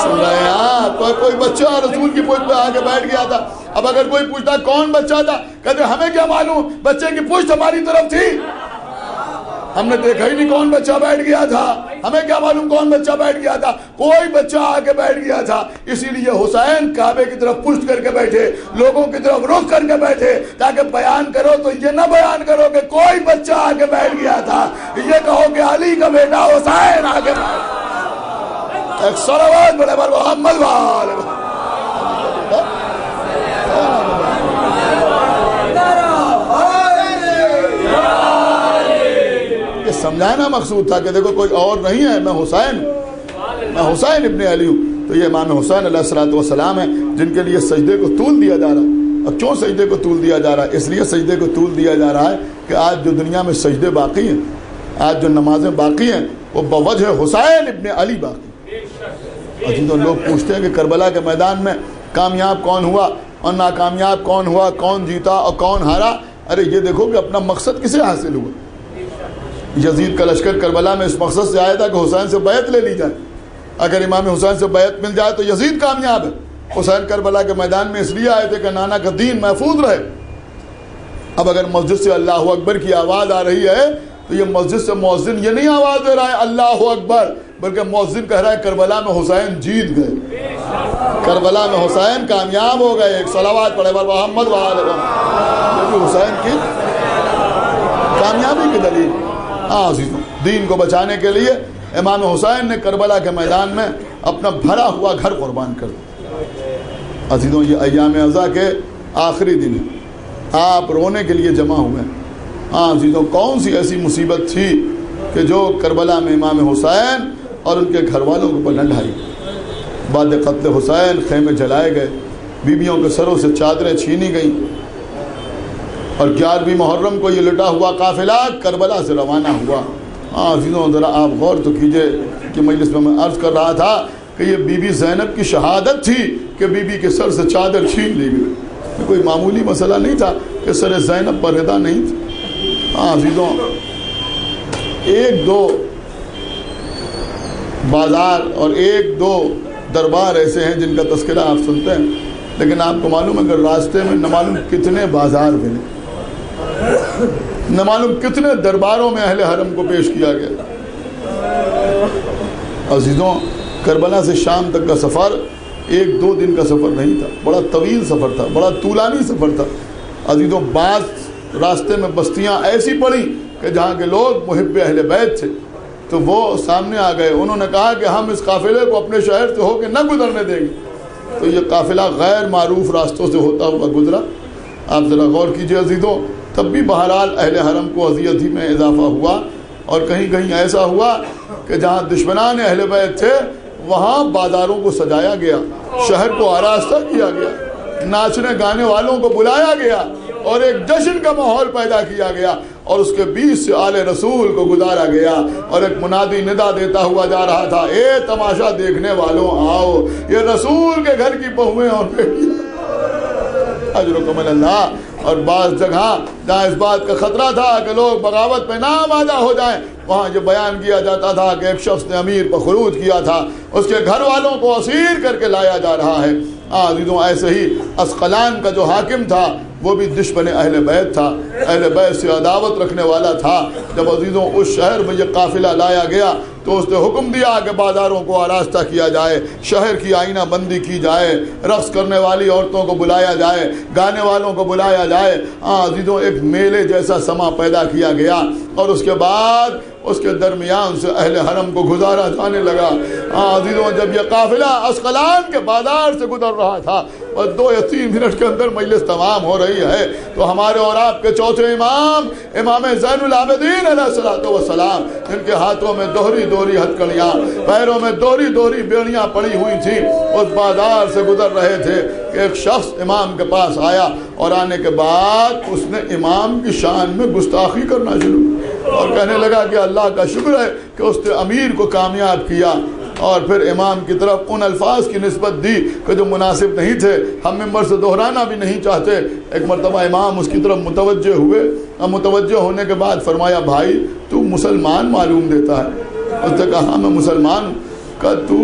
سن رہے ہیں آپ؟ کوئی بچہ رسول کی پشت پہ آ کے بیٹھ گیا تھا۔ اب اگر کوئی پوچھتا کون بچہ تھا، کہتے ہمیں کیا معلوم، بچے کی پشت ہماری طرف تھی، ہم نے دیکھا ہی نہیں کون بچہ بیٹھ گیا تھا، ہمیں کیا معلوم کون بچہ بیٹھ گیا تھا، کوئی بچہ آ کے بیٹھ گیا تھا۔ اسی لیے حسین کعبے کی طرف پشت کر کے بیٹھے، لوگوں کی طرف رخ کر کے بیٹھے، تاکہ بیان کرو تو یہ نہ بیان کرو کہ کوئی بچہ آ کے بیٹھ گیا تھا، یہ کہو کہ علی کا بیٹا حسین آ کے بیٹھ۔ ایک صلوات بڑے بر محمد و آل محمد۔ سمجھانا مقصود تھا کہ دیکھو کوئی اور نہیں ہے، میں حسین ابن علی ہوں۔ تو یہ امام حسین علیہ الصلوۃ والسلام ہیں جن کے لیے سجدے کو طول دیا جا رہا ہے۔ اب کیوں سجدے کو طول دیا جا رہا ہے؟ اس لیے سجدے کو طول دیا جا رہا ہے کہ آج جو دنیا میں سجدے باقی ہیں، آج جو نمازیں باقی ہیں، وہ بوجہ حسین ابن علی باقی۔ عزیزوں، لوگ پوچھتے ہیں کہ کربلا کے میدان میں کامیاب کون ہوا اور ناکامیاب کون ہوا، کون جیتا اور کون ہارا؟ ارے یہ دیکھو کہ اپنا مقصد کسے حاصل ہوا۔ یزید کا لشکر کربلا میں اس مقصد سے آیا تھا کہ حسین سے بیعت لے لی جائے، اگر امام حسین سے بیعت مل جائے تو یزید کامیاب ہے۔ حسین کربلا کے میدان میں اس لیے آئے تھے کہ نانا کا دین محفوظ رہے۔ اب اگر مسجد سے اللہ اکبر کی آواز آ رہی ہے تو یہ مسجد سے مؤذن یہ نہیں آواز دے رہا ہے اللہ اکبر، بلکہ مؤذن کہہ رہا ہے کربلا میں حسین جیت گئے، کربلا میں حسین کامیاب ہو گئے۔ ایک صلوات پڑھے بر محمد وآلہ محمد، یہ بھی حسین کی کامیابی کی دلیل۔ ہاں عزیزوں، دین کو بچانے کے لیے امام حسین نے کربلا کے میدان میں اپنا بھرا ہوا گھر قربان کر دیا۔ عزیزوں، یہ ایام عزا کے آخری دن ہیں، آپ رونے کے لیے جمع ہوئے ہیں۔ ہاں عزیزوں، کون سی ایسی مصیبت تھی کہ جو کربلا میں امام حسین اور ان کے گھر والوں کے اوپر نہ ڈھائی؟ بعد قتل حسین خیمے جلائے گئے، بیویوں کے سروں سے چادریں چھینی گئیں، اور 11ویں محرم کو یہ لٹا ہوا قافلہ کربلا سے روانہ ہوا۔ ہاں عزیزوں، ذرا آپ غور تو کیجئے کہ مجلس میں عرض کر رہا تھا کہ یہ بی بی زینب کی شہادت تھی کہ بی بی کے سر سے چادر چھین لی گئی۔ یہ کوئی معمولی مسئلہ نہیں تھا کہ سر زینب پر ردا نہیں تھی۔ ہاں عزیزوں، ایک دو بازار اور ایک دو دربار ایسے ہیں جن کا تذکرہ آپ سنتے ہیں، لیکن آپ کو معلوم ہے کہ راستے میں نہ معلوم کتنے بازار ملے، نہ معلوم کتنے درباروں میں اہل حرم کو پیش کیا گیا۔ عزیزوں، کربلا سے شام تک کا سفر 1-2 دن کا سفر نہیں تھا، بڑا طویل سفر تھا، بڑا طولانی سفر تھا۔ عزیزوں، بعض راستے میں بستیاں ایسی پڑیں کہ جہاں کے لوگ محب اہل بیت تھے تو وہ سامنے آ گئے، انہوں نے کہا کہ ہم اس قافلے کو اپنے شہر سے ہو کے نہ گزرنے دیں گے۔ تو یہ قافلہ غیر معروف راستوں سے ہوتا ہوا گزرا۔ آپ ذرا غور کیجئے عزیزوں، تب بھی بہرحال اہل حرم کو اذیت ہی میں اضافہ ہوا، اور کہیں کہیں ایسا ہوا کہ جہاں دشمنان اہل بیت تھے وہاں بازاروں کو سجایا گیا، شہر کو آراستہ کیا گیا، ناچنے گانے والوں کو بلایا گیا اور ایک جشن کا ماحول پیدا کیا گیا، اور اس کے بیچ سے آل رسول کو گزارا گیا، اور ایک منادی ندا دیتا ہوا جا رہا تھا، اے تماشا دیکھنے والوں آؤ، یہ رسول کے گھر کی بہویں اور بیٹیاں، اجرکم اللہ۔ اور بعض جگہ جہاں اس بات کا خطرہ تھا کہ لوگ بغاوت پہ نامآمادہ ہو جائیں، وہاں یہ بیان کیا جاتا تھا کہ ایک شخص نے امیر پر خروج کیا تھا، اس کے گھر والوں کو اسیر کر کے لایا جا رہا ہے۔ عزیزوں، ایسے ہی اسقلان کا جو حاکم تھا وہ بھی دشمن اہل بیت تھا، اہل بیت سے عداوت رکھنے والا تھا۔ جب عزیزوں اس شہر میں یہ قافلہ لایا گیا تو اس نے حکم دیا کہ بازاروں کو آراستہ کیا جائے، شہر کی آئینہ بندی کی جائے، رقص کرنے والی عورتوں کو بلایا جائے، گانے والوں کو بلایا جائے۔ عزیزوں، ایک میلے جیسا سما پیدا کیا گیا، اور اس کے بعد اس کے درمیان سے اہل حرم کو گزارا جانے لگا۔ عزیزوں، جب یہ قافلہ اسقلان کے بازار سے گزر رہا تھا اور 2 یا 3 منٹ کے اندر مجلس تمام ہو رہی ہے تو ہمارے اور آپ کے چوتھے امام زین العابدین علیہ الصلوۃ والسلام، جن کے ہاتھوں میں دوہری ہتھکڑیاں، پیروں میں دوہری بیڑیاں پڑی ہوئی تھیں، اس بازار سے گزر رہے تھے کہ ایک شخص امام کے پاس آیا، اور آنے کے بعد اس نے امام کی شان میں گستاخی کرنا شروع اور کہنے لگا کہ اللہ کا شکر ہے کہ اس نے امیر کو کامیاب کیا، اور پھر امام کی طرف ان الفاظ کی نسبت دی کہ جو مناسب نہیں تھے، ہم ممبر سے دہرانا بھی نہیں چاہتے۔ ایک مرتبہ امام اس کی طرف متوجہ ہوئے، اور متوجہ ہونے کے بعد فرمایا، بھائی تو مسلمان معلوم دیتا ہے؟ اس نے کہا، ہاں میں مسلمان ہوں۔ کہا، تو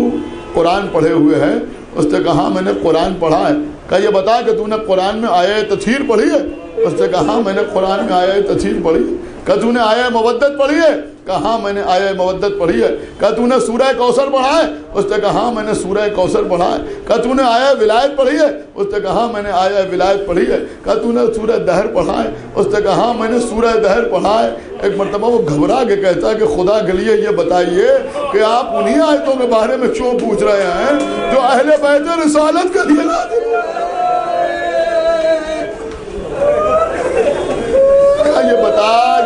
قرآن پڑھے ہوئے ہے؟ اس نے کہا، ہاں میں نے قرآن پڑھا ہے۔ کہا، یہ بتا کہ تو نے قرآن میں آیہ تطہیر پڑھی ہے؟ اس نے کہا، ہاں میں نے قرآن میں آیہ تطہیر پڑھی ہے۔ کہا، تو نے آیہ مودت پڑھی ہے؟ کہا، ہاں میں نے آیہ مودت پڑھی ہے۔ کہا، تو نے سورہ کوثر پڑھا ہے؟ اس نے کہا، ہاں میں نے سورہ کوثر پڑھا ہے۔ کہا، تو نے آیہ ولایت پڑھی ہے؟ اس نے کہا، ہاں میں نے آیہ ولایت پڑھی ہے۔ کہا، تو نے سورہ دہر پڑھا ہے؟ اس نے کہا، ہاں میں نے سورہ دہر پڑھا ہے۔ ایک مرتبہ وہ گھبرا کے کہتا ہے کہ خدا کے لیے یہ بتائیے کہ آپ انہی آیتوں کے بارے میں کیوں پوچھ رہے ہیں جو اہل بیت رسالت کے لیے نازل ہوئی؟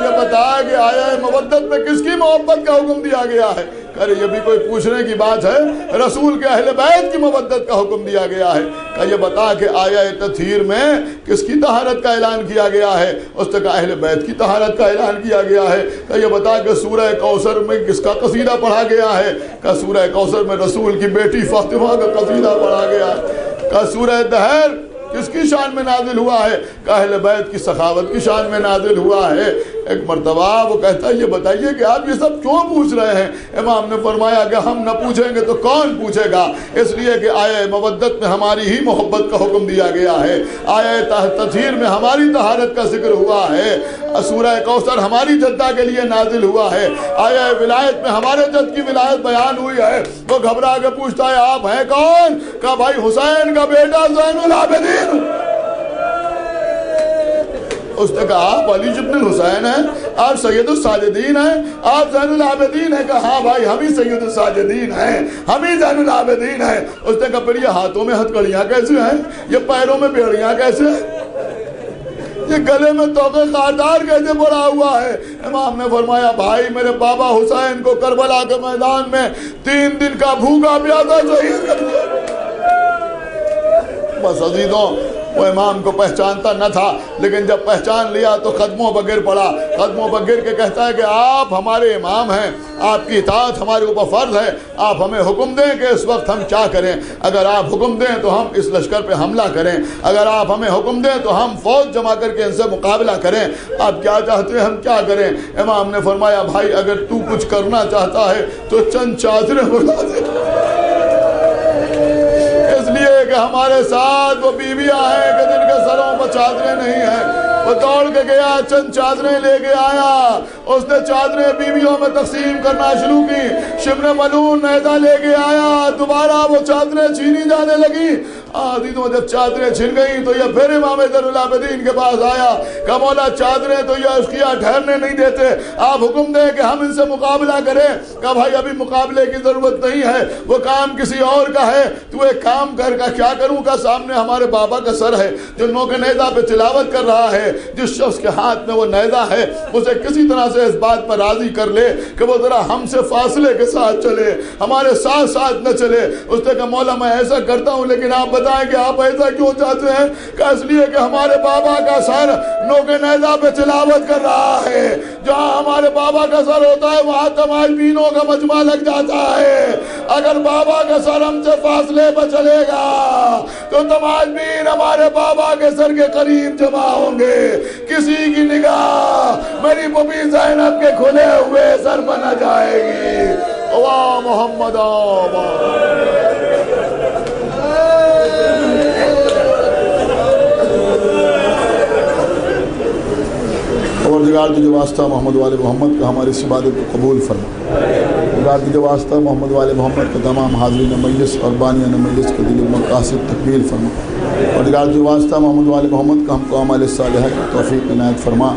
یہ بتا کہ آیہ مودت میں کس کی محبت کا حکم دیا گیا ہے؟ ارے یہ بھی کوئی پوچھنے کی بات ہے؟ رسول کے اہل بیت کی مودت کا حکم دیا گیا ہے کہ یہ بتا کہ آیا تطہیر میں کس کی طہارت کا اعلان کیا گیا ہے؟ اس نے کہا اہل بیت کی طہارت کا اعلان کیا گیا ہے۔ کہ یہ بتا کہ سورہ کوثر میں کس کا قصیدہ پڑھا گیا ہے؟ کہ سورہ کوثر میں رسول کی بیٹی فاطمہ کا قصیدہ پڑھا گیا ہے۔ کہ سورہ دہر کس کی شان میں نازل ہوا ہے؟ کہ اہل بیت کی سخاوت کی شان میں نازل ہوا ہے۔ ایک مرتبہ وہ کہتا ہے یہ بتائیے کہ آپ یہ سب کیوں پوچھ رہے ہیں؟ امام نے فرمایا کہ ہم نہ پوچھیں گے تو کون پوچھے گا؟ اس لیے کہ آیہ مودت میں ہماری ہی محبت کا حکم دیا گیا ہے، آیہ تطہیر میں ہماری طہارت کا ذکر ہوا ہے، سورہ کوثر ہماری جدہ کے لیے نازل ہوا ہے، آیہ ولایت میں ہمارے جد کی ولایت بیان ہوئی ہے۔ وہ گھبرا کے پوچھتا ہے آپ ہیں کون؟ کہا بھائی حسین کا بیٹا زین العابدین۔ اس نے کہا آپ علی بن الحسین ہیں، آپ سید الساجدین ہیں، آپ زین العابدین ہیں؟ کہا ہاں بھائی ہم ہی سید الساجدین ہیں، ہم ہی زین العابدین ہیں۔ اس نے کہا پھر یہ ہاتھوں میں ہتھکڑیاں کیسے ہیں؟ یہ پیروں میں بیڑیاں کیسے ہیں؟ یہ گلے میں توقع خاردار کیسے پڑا ہوا ہے؟ امام نے فرمایا بھائی میرے بابا حسین کو کربلا کے میدان میں 3 دن کا بھوکا پیاسا شہید کر دیا۔ بس عزیزوں وہ امام کو پہچانتا نہ تھا، لیکن جب پہچان لیا تو قدموں پر گر پڑا، قدموں پر گر کے کہتا ہے کہ آپ ہمارے امام ہیں، آپ کی اطاعت ہمارے اوپر فرض ہے، آپ ہمیں حکم دیں کہ اس وقت ہم کیا کریں۔ اگر آپ حکم دیں تو ہم اس لشکر پہ حملہ کریں، اگر آپ ہمیں حکم دیں تو ہم فوج جمع کر کے ان سے مقابلہ کریں، آپ کیا چاہتے ہیں ہم کیا کریں؟ امام نے فرمایا بھائی اگر تو کچھ کرنا چاہتا ہے تو چند چادریں اڑا دے، اس لیے کہ ہمارے ساتھ وہ بیویاں ہیں کہ جن کے سروں پر چادریں نہیں ہیں۔ وہ دوڑ کے گیا، چند چادریں لے کے آیا، اس نے چادریں بیویوں میں تقسیم کرنا شروع کی، شبر ملون نیزہ لے کے آیا، دوبارہ وہ چادریں چھینی جانے لگی۔ عزیزوں جب چادریں چھن گئیں تو یہ پھر امام زین العابدین کے پاس آیا کہ مولا چادریں تو یہ اشقیاء ٹھہرنے نہیں دیتے، آپ حکم دیں کہ ہم ان سے مقابلہ کریں۔ کہ بھائی ابھی مقابلے کی ضرورت نہیں ہے، وہ کام کسی اور کا ہے، تو ایک کام کر کا کیا کروں؟ کا سامنے ہمارے بابا کا سر ہے جو نوک نیزہ پہ تلاوت کر رہا ہے، جس شخص کے ہاتھ میں وہ نیزہ ہے اسے کسی طرح سے اس بات پر راضی کر لے کہ وہ ذرا ہم سے فاصلے کے ساتھ چلے، ہمارے ساتھ ساتھ نہ چلے۔ اس نے کہا مولا میں ایسا کرتا ہوں لیکن آپ بتائیں کہ آپ ایسا کیوں چاہتے ہیں؟ کہ اس لیے کہ ہمارے بابا کا سر نوک نیزہ پہ تلاوت کر رہا ہے، جہاں ہمارے بابا کا سر ہوتا ہے وہاں تماشبینوں کا مجمع لگ جاتا ہے۔ اگر بابا کا سر ہم سے فاصلے پہ چلے گا تو تماشبین ہمارے بابا کے سر کے قریب جمع ہوں گے، کسی کی نگاہ میری بوبی زینب کے کھلے ہوئے سر پر نہ جائے گی۔ واہ محمد اور جگار تجھے واسطہ محمد والے محمد کا ہماری اس عبادت کو قبول فرما۔ جگار تجھے واسطہ محمد والے محمد کا تمام حاضرین مجلس اور بانیان مجلس کے دل مقاصد تکمیل فرما۔ اور جگار تجھے واسطہ محمد والے محمد کا ہم کو اعمال صالحہ کی توفیق عنایت فرما۔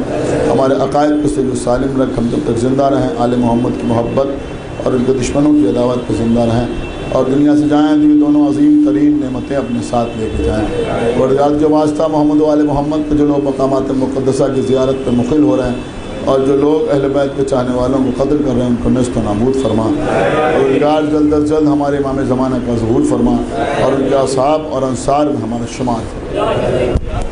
ہمارے عقائد کو سے جو سالم رکھ، ہم جب تک زندہ رہیں آل محمد کی محبت اور ان کے دشمنوں کی عداوت پہ زندہ رہیں، اور دنیا سے جائیں تو یہ دونوں عظیم ترین نعمتیں اپنے ساتھ لے کے جائیں۔ اور جگار تجھے واسطہ محمد والے محمد کے جو لوگ مقامات مقدسہ کی زیارت پہ مقل ہو رہے ہیں اور جو لوگ اہل بیت کے چاہنے والوں کو قتل کر رہے ہیں ان کو نیست و نابود فرما۔ اور جگار جلد از جلد ہمارے امام زمانہ کا ظہور فرما اور ان کے اصحاب اور انصار میں ہمارا شمار فرما۔